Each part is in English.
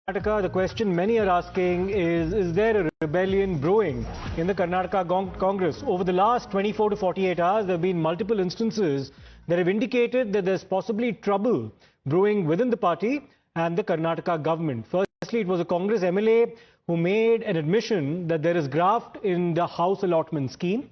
Karnataka, the question many are asking is there a rebellion brewing in the Karnataka Congress? Over the last 24 to 48 hours, there have been multiple instances that have indicated that there's possibly trouble brewing within the party and the Karnataka government. Firstly, it was a Congress MLA who made an admission that there is graft in the house allotment scheme.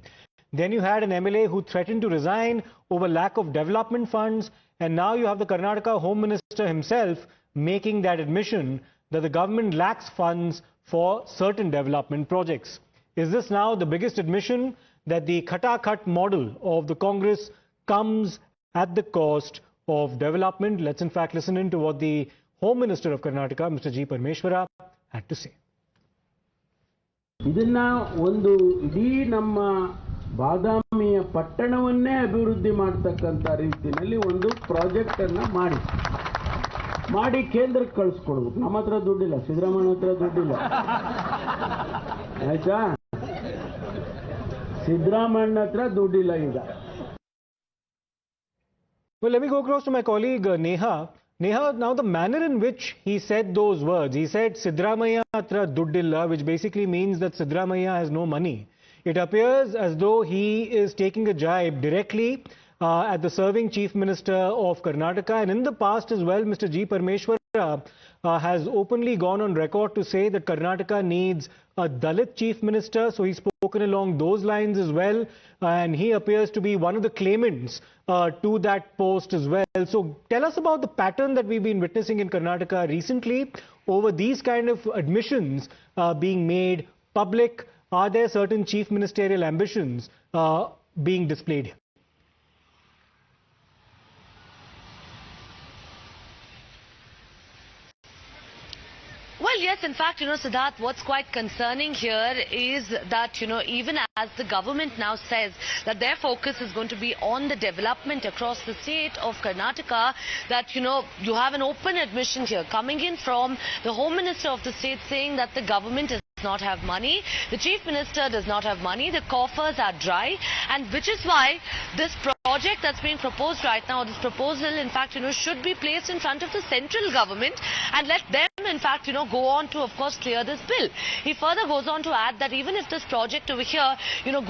Then you had an MLA who threatened to resign over lack of development funds. And now you have the Karnataka Home Minister himself making that admission that the government lacks funds for certain development projects. Is this now the biggest admission that the Khata-Khat model of the Congress comes at the cost of development? Let's in fact listen in to what the Home Minister of Karnataka, Mr. G. Parameshwara, had to say. ಇದನ್ನ ಒಂದು ಇಡೀ ನಮ್ಮ ಬಾದಾಮಿಯ ಪಟ್ಟಣವನ್ನೇ ಅಭಿವೃದ್ಧಿ ಮಾಡತಕ್ಕಂತ ರೀತಿಯಲ್ಲಿ ಒಂದು project ಅನ್ನು ಮಾಡಿ ಕೇಂದ್ರಕ್ಕೆ ಕಳಿಸ್ಕೊಡ್ಬೇಕು. ನಮ್ಮ ಹತ್ರ ದುಡ್ಡಿಲ್ಲ, ಸಿದ್ದರಾಮಯ್ಯ ಹತ್ರ ದುಡ್ಡಿಲ್ಲ, ಆಯ್ತಾ? ಸಿದ್ದರಾಮಯ್ಯ ಹತ್ರ ದುಡ್ಡಿಲ್ಲ ಈಗ. Well, let me go across to my colleague Neha. Neha, now the manner in which he said those words, he said Siddaramaiah atra duddilla, which basically means that Siddaramaiah has no money. It appears as though he is taking a jibe directly at the serving Chief Minister of Karnataka. And in the past as well, Mr. G. Parameshwara has openly gone on record to say that Karnataka needs a Dalit Chief Minister. So he's spoken along those lines as well. And he appears to be one of the claimants to that post as well. So tell us about the pattern that we've been witnessing in Karnataka recently over these kind of admissions being made public. Are there certain chief ministerial ambitions being displayed? Well, yes, in fact, Siddharth, what's quite concerning here is that, even as the government now says that their focus is going to be on the development across the state of Karnataka, that, you have an open admission here coming in from the Home Minister of the state saying that the government does not have money, the Chief Minister does not have money, the coffers are dry, and which is why this project that's being proposed right now, this proposal, in fact, should be placed in front of the central government and let them, in fact, go on to, of course, clear this bill. He further goes on to add that even if this project over here,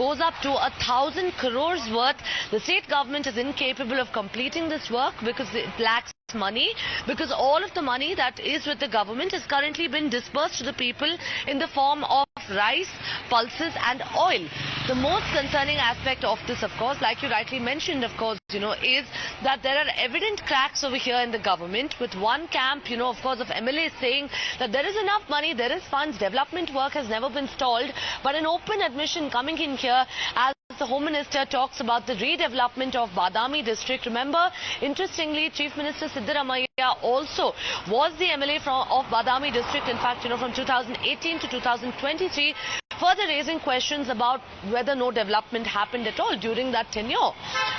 goes up to 1,000 crores worth, the state government is incapable of completing this work because it lacks money, because all of the money that is with the government has currently been dispersed to the people in the form of rice, pulses and oil. The most concerning aspect of this, of course, like you rightly mentioned, of course, is that there are evident cracks over here in the government, with one camp, of course, of MLA saying that there is enough money, there is funds, development work has never been stalled, but an open admission coming in here as the Home Minister talks about the redevelopment of Badami district. Remember, interestingly, Chief Minister Siddaramaiah also was the MLA of Badami district, in fact, from 2018 to 2023, further raising questions about whether no development happened at all during that tenure.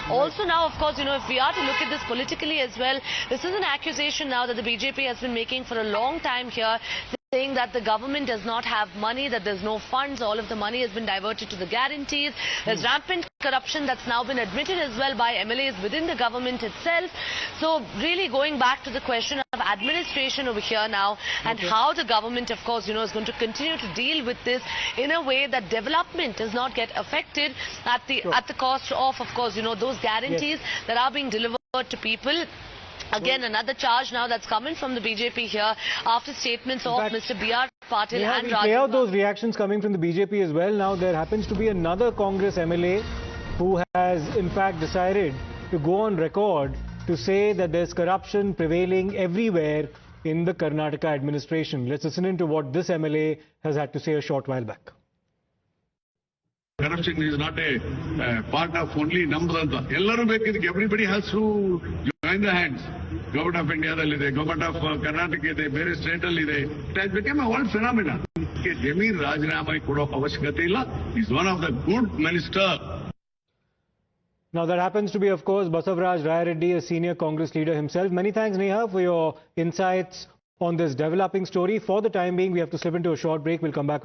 Also now, of course, if we are to look at this politically as well, this is an accusation now that the BJP has been making for a long time here, saying that the government does not have money, that there's no funds, all of the money has been diverted to the guarantees. There's rampant corruption that's now been admitted as well by MLAs within the government itself. So really going back to the question of administration over here now, and how the government, of course, is going to continue to deal with this in a way that development does not get affected at the cost of course, those guarantees that are being delivered to people. Again, another charge now that's coming from the BJP here after statements of Mr. B.R. Patil and Raj. Play out those reactions coming from the BJP as well. Now there happens to be another Congress MLA who has in fact decided to go on record to say that there's corruption prevailing everywhere in the Karnataka administration. Let's listen in to what this MLA has had to say a short while back. Corruption is not a part of only number. Everybody has to join the hands. Government of India, Government of Karnataka, various state, it has become a world phenomenon. Jemi Rajinamai Kudo Avashkatila is one of the good minister. Now that happens to be, of course, Basavaraj Rayareddy, a senior Congress leader himself. Many thanks, Neha, for your insights on this developing story. For the time being, we have to slip into a short break. We'll come back with